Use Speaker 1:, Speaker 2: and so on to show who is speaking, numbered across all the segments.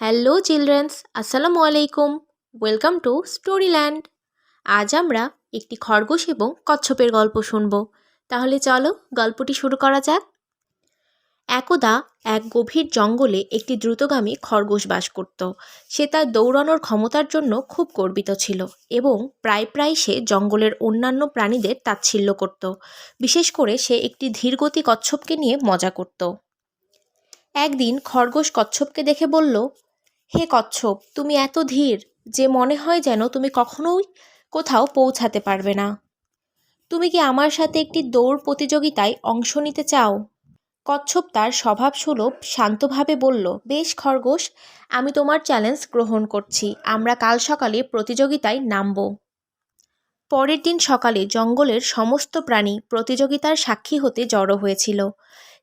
Speaker 1: Hello childrens, আসসালামু আলাইকুম। Welcome to storyland. আজ আমরা একটি খরগোশ এবং কচ্ছপের গল্প শুনব। তাহলে চলো গল্পটি শুরু করা যাক। একদা এক গভীর জঙ্গলে একটি দ্রুতগামী খরগোশ বাস করত। সে তার দৌড়ানোর ক্ষমতার জন্য খুব গর্বিত ছিল এবং প্রায় প্রায় সে জঙ্গলের অন্যান্য প্রাণীদের তাচ্ছিল্য করত। বিশেষ করে সে একটি ধীরগতি কচ্ছপকে নিয়ে মজা করত। একদিন খরগোশ কচ্ছপকে দেখে বলল, হে কচ্ছপ, তুমি এত ধীর যে মনে হয় যেন তুমি কখনোই কোথাও পৌঁছাতে পারবে না। তুমি কি আমার সাথে একটি দৌড় প্রতিযোগিতায় অংশ নিতে চাও? কচ্ছপ তার স্বভাবসুলভ শান্তভাবে বলল, বেশ খরগোশ, আমি তোমার চ্যালেঞ্জ গ্রহণ করছি। আমরা কাল সকালে প্রতিযোগিতায় নামব। পরের দিন সকালে জঙ্গলের সমস্ত প্রাণী প্রতিযোগিতার সাক্ষী হতে জড়ো হয়েছিল।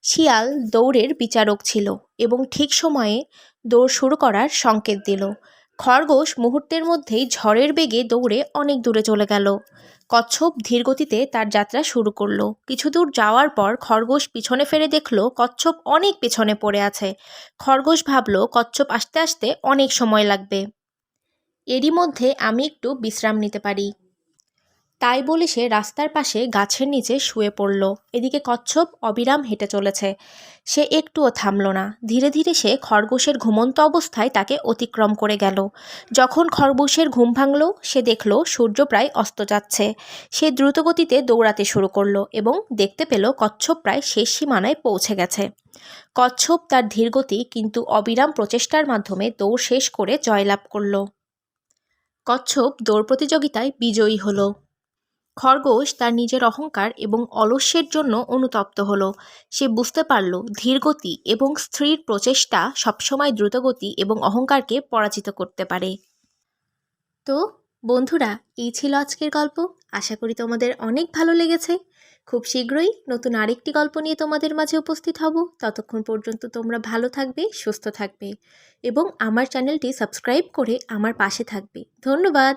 Speaker 1: শিয়াল দৌড়ের বিচারক ছিল এবং ঠিক সময়ে দৌড় শুরু করার সংকেত দিল। খরগোশ মুহূর্তের মধ্যেই ঝড়ের বেগে দৌড়ে অনেক দূরে চলে গেল। কচ্ছপ ধীরগতিতে তার যাত্রা শুরু করলো। কিছু দূর যাওয়ার পর খরগোশ পিছনে ফিরে দেখলো কচ্ছপ অনেক পেছনে পড়ে আছে। খরগোশ ভাবলো কচ্ছপ আসতে আসতে অনেক সময় লাগবে, এরই মধ্যে আমি একটু বিশ্রাম নিতে পারি। তাই বলে সে রাস্তার পাশে গাছের নিচে শুয়ে পড়ল। এদিকে কচ্ছপ অবিরাম হেঁটে চলেছে। সে একটুও থামল না। ধীরে ধীরে সে খরগোশের ঘুমন্ত অবস্থায় তাকে অতিক্রম করে গেল। যখন খরগোশের ঘুম ভাঙল, সে দেখল সূর্য প্রায় অস্ত যাচ্ছে। সে দ্রুতগতিতে দৌড়াতে শুরু করলো এবং দেখতে পেল কচ্ছপ প্রায় শেষ সীমানায় পৌঁছে গেছে। কচ্ছপ তার ধীরগতি কিন্তু অবিরাম প্রচেষ্টার মাধ্যমে দৌড় শেষ করে জয়লাভ করল। কচ্ছপ দৌড় প্রতিযোগিতায় বিজয়ী হলো। খরগোশ তার নিজের অহংকার এবং অলস্যের জন্য অনুতপ্ত হলো। সে বুঝতে পারল ধীরগতি এবং স্থির প্রচেষ্টা সবসময় দ্রুতগতি এবং অহংকারকে পরাজিত করতে পারে। তো বন্ধুরা, এই ছিল আজকের গল্প। আশা করি তোমাদের অনেক ভালো লেগেছে। খুব শীঘ্রই নতুন আরেকটি গল্প নিয়ে তোমাদের মাঝে উপস্থিত হব। ততক্ষণ পর্যন্ত তোমরা ভালো থাকবে, সুস্থ থাকবে এবং আমার চ্যানেলটি সাবস্ক্রাইব করে আমার পাশে থাকবে। ধন্যবাদ।